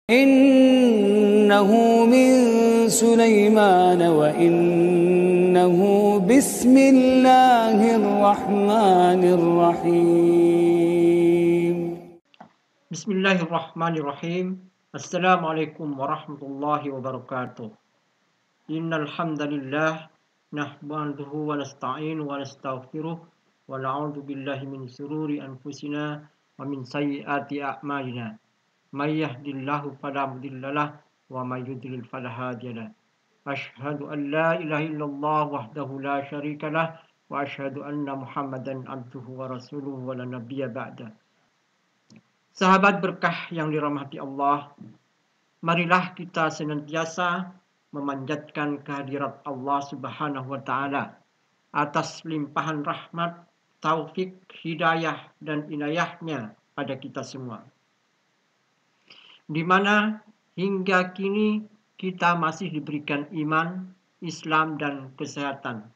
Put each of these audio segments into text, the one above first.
Innahu min Sulaiman wa innahu bismillahirrahmanirrahim. Bismillahirrahmanirrahim. Assalamualaikum warahmatullahi wabarakatuh. Innal hamdalillah nahmaduhu wa nasta'inu wa nastaghfiruh wa na'udzu billahi min shururi anfusina wa min sayyiati a'malina. May yahdihillahu fala mudhillalah wa may yudlil fala hadiyalah. Asyhadu an la ilaha illallah wahdahu la syarikalah wa asyhadu anna Muhammadan abduhu wa rasuluhu wa la nabiyya ba'da. Sahabat berkah yang dirahmati Allah, marilah kita senantiasa memanjatkan kehadirat Allah Subhanahu wa taala atas limpahan rahmat, taufik, hidayah dan inayahnya pada kita semua. Di mana hingga kini kita masih diberikan iman, Islam dan kesehatan.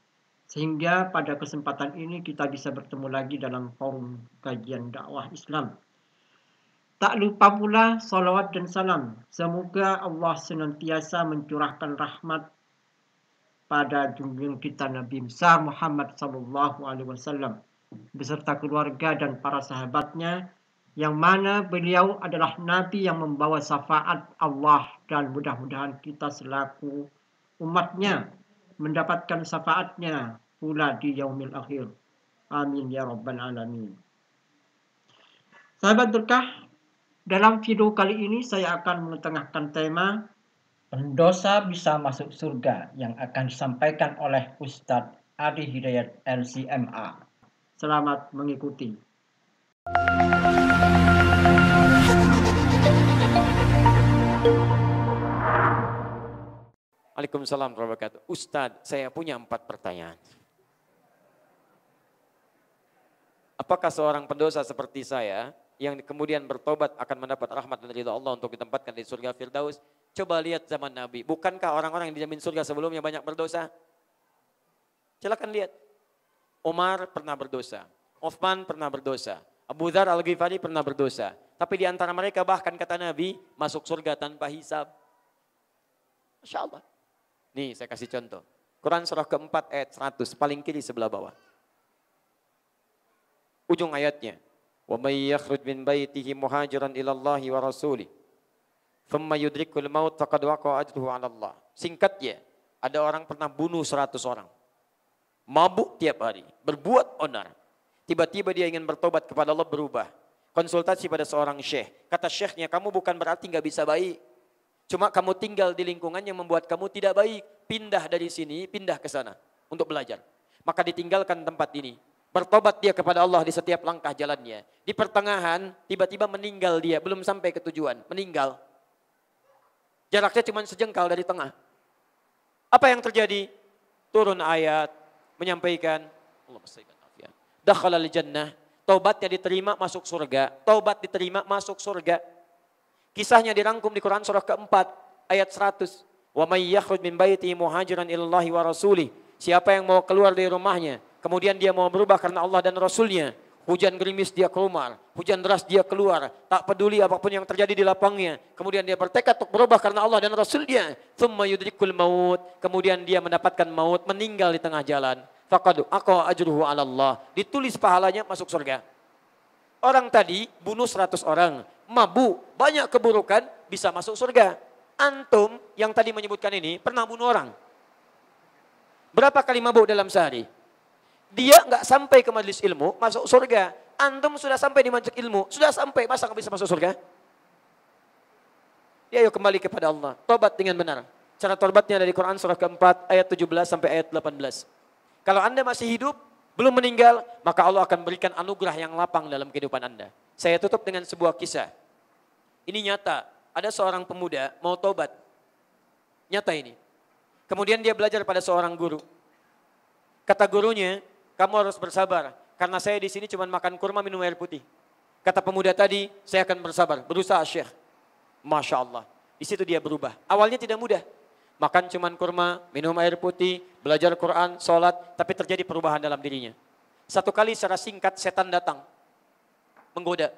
Sehingga pada kesempatan ini kita bisa bertemu lagi dalam forum kajian dakwah Islam. Tak lupa pula salawat dan salam. Semoga Allah senantiasa mencurahkan rahmat pada junjungan kita Nabi besar Muhammad SAW beserta keluarga dan para sahabatnya, yang mana beliau adalah Nabi yang membawa syafaat Allah, dan mudah-mudahan kita selaku umatnya mendapatkan syafaatnya pula di yaumil akhir. Amin ya rabbal alamin. Sahabat berkah, dalam video kali ini saya akan mengetengahkan tema pendosa bisa masuk surga yang akan disampaikan oleh Ustadz Adi Hidayat LCMA. Selamat mengikuti. Waalaikumsalam warahmatullahi wabarakatuh. Ustadz, saya punya 4 pertanyaan. Apakah seorang pendosa seperti saya yang kemudian bertobat akan mendapat rahmat dan ridha Allah untuk ditempatkan di surga Firdaus? Coba lihat zaman Nabi. Bukankah orang-orang yang dijamin surga sebelumnya banyak berdosa? Silakan lihat. Umar pernah berdosa. Uthman pernah berdosa. Abu Dzar Al-Ghifari pernah berdosa. Tapi di antara mereka bahkan kata Nabi masuk surga tanpa hisab. Masya Allah. Nih saya kasih contoh. Quran surah keempat ayat 100. Paling kiri sebelah bawah. Ujung ayatnya. Wa may yakhruj min baitihi muhajiran ila Allahi wa rasulih thumma yudrikul maut faqad waqa'a ajruhu 'ala Allah. Singkatnya, ada orang pernah bunuh 100 orang. Mabuk tiap hari, berbuat onar. Tiba-tiba dia ingin bertobat kepada Allah, berubah. Konsultasi pada seorang syekh. Kata syekhnya, kamu bukan berarti nggak bisa baik. Cuma kamu tinggal di lingkungan yang membuat kamu tidak baik. Pindah dari sini, pindah ke sana untuk belajar. Maka ditinggalkan tempat ini. Bertobat dia kepada Allah di setiap langkah jalannya. Di pertengahan, tiba-tiba meninggal dia. Belum sampai ke tujuan, meninggal. Jaraknya cuma sejengkal dari tengah. Apa yang terjadi? Turun ayat, menyampaikan. Allahumma salli ala Muhammad. Dakhalal jannah. Taubatnya diterima, masuk surga. Taubat diterima, masuk surga. Kisahnya dirangkum di Quran surah keempat, ayat 100. Wa may yakhruj min baitihi muhajiran ilallahi wa rasulih. Siapa yang mau keluar dari rumahnya, kemudian dia mau berubah karena Allah dan Rasulnya. Hujan gerimis dia keluar, hujan deras dia keluar. Tak peduli apapun yang terjadi di lapangnya. Kemudian dia bertekad untuk berubah karena Allah dan Rasulnya. Thumma yudrikul maut. Kemudian dia mendapatkan maut, meninggal di tengah jalan. Faqad aqwa ajruhu 'ala Allah. Ditulis pahalanya masuk surga. Orang tadi bunuh 100 orang. Mabuk, banyak keburukan, bisa masuk surga. Antum yang tadi menyebutkan ini pernah bunuh orang. Berapa kali mabuk dalam sehari? Dia nggak sampai ke majelis ilmu, masuk surga. Antum sudah sampai di majelis ilmu, sudah sampai, masa nggak bisa masuk surga? Ya, ayo kembali kepada Allah, tobat dengan benar. Cara tobatnya dari Quran surah keempat, ayat 17 sampai ayat 18. Kalau Anda masih hidup, belum meninggal, maka Allah akan berikan anugerah yang lapang dalam kehidupan Anda. Saya tutup dengan sebuah kisah. Ini nyata, ada seorang pemuda mau tobat. Nyata ini. Kemudian dia belajar pada seorang guru. Kata gurunya, kamu harus bersabar, karena saya di sini cuma makan kurma, minum air putih. Kata pemuda tadi, saya akan bersabar, berusaha Syekh. Masya Allah, di situ dia berubah. Awalnya tidak mudah, makan cuma kurma, minum air putih, belajar Quran, sholat, tapi terjadi perubahan dalam dirinya. Satu kali secara singkat setan datang, menggoda.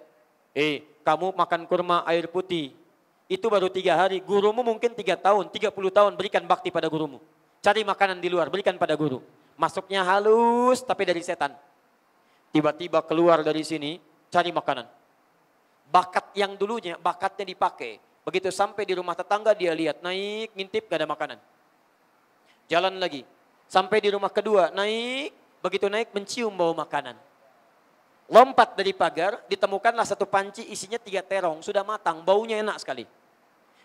Kamu makan kurma air putih, Itu baru 3 hari. Gurumu mungkin 3 tahun, 30 tahun berikan bakti pada gurumu. Cari makanan di luar, berikan pada guru. Masuknya halus tapi dari setan. Tiba-tiba keluar dari sini, cari makanan. Bakat yang dulunya, bakatnya dipakai. Begitu sampai di rumah tetangga dia lihat, naik, ngintip gak ada makanan. Jalan lagi. Sampai di rumah kedua, naik, begitu naik mencium bau makanan. Lompat dari pagar, ditemukanlah satu panci isinya 3 terong, sudah matang, baunya enak sekali.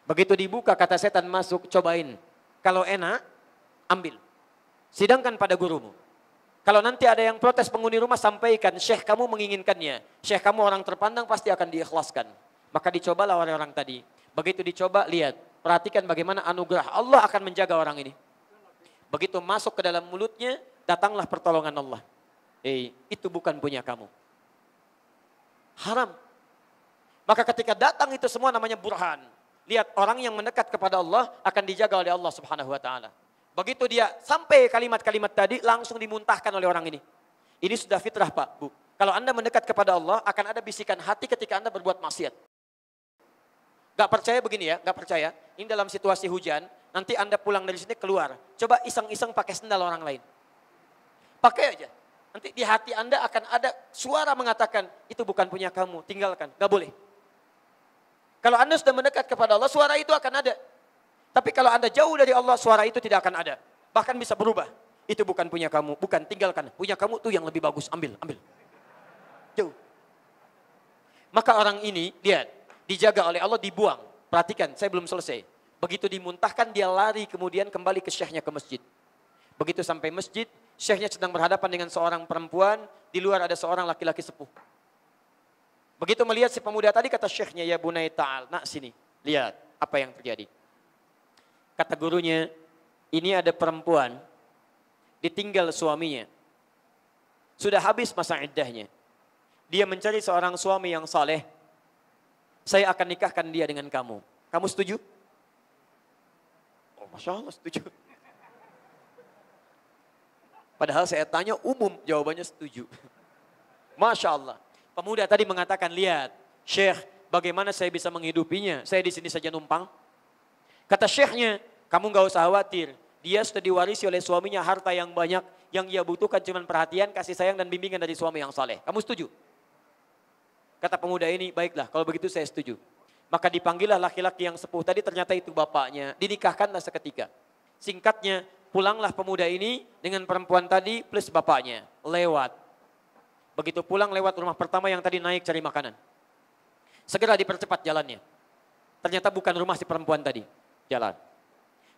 Begitu dibuka kata setan masuk, cobain. Kalau enak, ambil. Sidangkan pada gurumu. Kalau nanti ada yang protes penghuni rumah, sampaikan, syekh kamu menginginkannya. Syekh kamu orang terpandang pasti akan diikhlaskan. Maka dicobalah orang-orang tadi. Begitu dicoba, lihat. Perhatikan bagaimana anugerah Allah akan menjaga orang ini. Begitu masuk ke dalam mulutnya, datanglah pertolongan Allah. Itu bukan punya kamu. Haram. Maka ketika datang itu semua namanya burhan. Lihat orang yang mendekat kepada Allah akan dijaga oleh Allah Subhanahu wa taala. Begitu dia sampai kalimat-kalimat tadi langsung dimuntahkan oleh orang ini. Ini sudah fitrah Pak, Bu. Kalau Anda mendekat kepada Allah akan ada bisikan hati ketika Anda berbuat maksiat. Gak percaya begini ya, gak percaya. Ini dalam situasi hujan, nanti Anda pulang dari sini keluar. Coba iseng-iseng pakai sendal orang lain. Pakai aja. Nanti di hati Anda akan ada suara mengatakan, itu bukan punya kamu, tinggalkan. Gak boleh. Kalau Anda sudah mendekat kepada Allah, suara itu akan ada. Tapi kalau Anda jauh dari Allah, suara itu tidak akan ada. Bahkan bisa berubah. Itu bukan punya kamu, bukan, tinggalkan. Punya kamu tuh yang lebih bagus, ambil. Jauh. Maka orang ini, lihat, dijaga oleh Allah, dibuang. Perhatikan, saya belum selesai. Begitu dimuntahkan, dia lari kemudian kembali ke syekhnya ke masjid. Begitu sampai masjid, syekhnya sedang berhadapan dengan seorang perempuan, di luar ada seorang laki-laki sepuh. Begitu melihat si pemuda tadi, kata syekhnya, ya bunai ta'al, nak sini, lihat apa yang terjadi. Kata gurunya, ini ada perempuan, ditinggal suaminya. Sudah habis masa iddahnya. Dia mencari seorang suami yang saleh. Saya akan nikahkan dia dengan kamu. Kamu setuju? Oh, Masya Allah setuju. Padahal saya tanya umum, jawabannya setuju. Masya Allah. Pemuda tadi mengatakan, lihat, Syekh, bagaimana saya bisa menghidupinya? Saya di sini saja numpang. Kata syekhnya, kamu gak usah khawatir. Dia sudah diwarisi oleh suaminya harta yang banyak. Yang ia butuhkan cuma perhatian, kasih sayang dan bimbingan dari suami yang saleh. Kamu setuju? Kata pemuda ini, baiklah kalau begitu saya setuju. Maka dipanggillah laki-laki yang sepuh tadi, ternyata itu bapaknya. Dinikahkanlah seketika. Singkatnya, pulanglah pemuda ini dengan perempuan tadi plus bapaknya. Lewat. Begitu pulang lewat rumah pertama yang tadi naik cari makanan. Segera dipercepat jalannya. Ternyata bukan rumah si perempuan tadi. Jalan.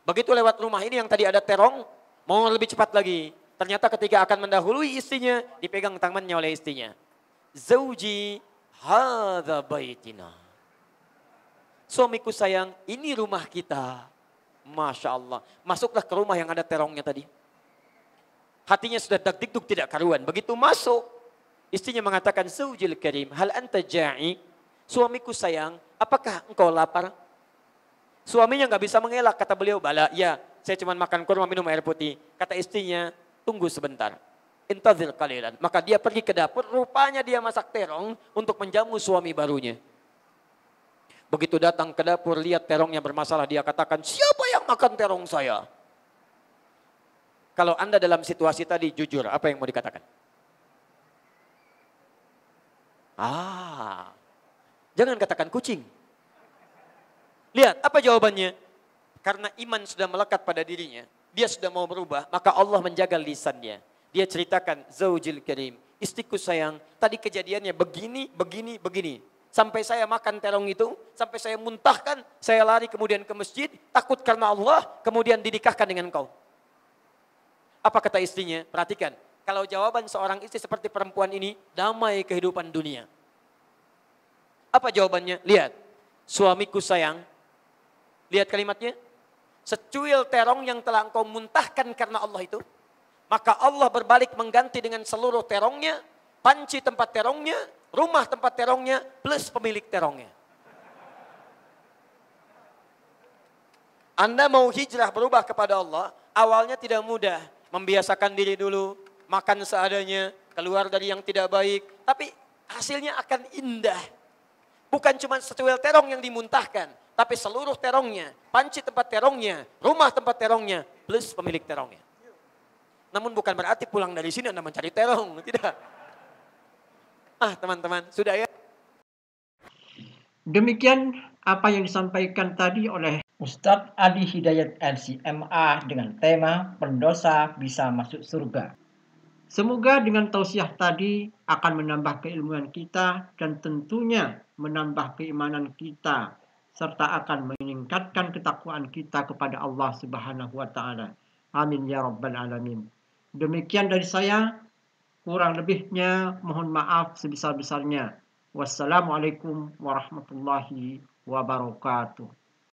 Begitu lewat rumah ini yang tadi ada terong, mau lebih cepat lagi. Ternyata ketika akan mendahului istrinya, dipegang tangannya oleh istrinya. Zauji hadza baitina. Suamiku sayang, ini rumah kita. Masya Allah. Masuklah ke rumah yang ada terongnya tadi. Hatinya sudah dak-dikduk tidak karuan. Begitu masuk, istrinya mengatakan, Zaujil karim, hal anta ja'i? Suamiku sayang, apakah engkau lapar? Suaminya nggak bisa mengelak, kata beliau, bala, ya, saya cuma makan kurma minum air putih. Kata istrinya, tunggu sebentar. Intazir qalilan. Maka dia pergi ke dapur, rupanya dia masak terong untuk menjamu suami barunya. Begitu datang ke dapur, lihat terongnya bermasalah, dia katakan, siapa yang makan terong saya? Kalau Anda dalam situasi tadi, jujur, apa yang mau dikatakan? Jangan katakan kucing. Lihat, apa jawabannya? Karena iman sudah melekat pada dirinya, dia sudah mau berubah, maka Allah menjaga lisannya. Dia ceritakan, Zaujil karim, istriku sayang, tadi kejadiannya begini. Sampai saya makan terong itu, sampai saya muntahkan, saya lari kemudian ke masjid, takut karena Allah, kemudian dinikahkan dengan kau. Apa kata istrinya? Perhatikan, kalau jawaban seorang istri seperti perempuan ini, damai kehidupan dunia. Apa jawabannya? Lihat, suamiku sayang, lihat kalimatnya, secuil terong yang telah engkau muntahkan karena Allah itu, maka Allah berbalik mengganti dengan seluruh terongnya, panci tempat terongnya, rumah tempat terongnya, plus pemilik terongnya. Anda mau hijrah berubah kepada Allah, awalnya tidak mudah. Membiasakan diri dulu, makan seadanya, keluar dari yang tidak baik. Tapi hasilnya akan indah. Bukan cuma secuil terong yang dimuntahkan. Tapi seluruh terongnya, panci tempat terongnya, rumah tempat terongnya, plus pemilik terongnya. Namun bukan berarti pulang dari sini Anda mencari terong, tidak. Teman-teman, sudah ya? Demikian apa yang disampaikan tadi oleh Ustadz Adi Hidayat LCMA dengan tema pendosa bisa masuk surga. Semoga dengan tausiah tadi akan menambah keilmuan kita dan tentunya menambah keimanan kita serta akan meningkatkan ketakwaan kita kepada Allah Subhanahu wa taala. Amin ya rabbal alamin. Demikian dari saya, kurang lebihnya mohon maaf sebesar-besarnya. Wassalamualaikum warahmatullahi wabarakatuh.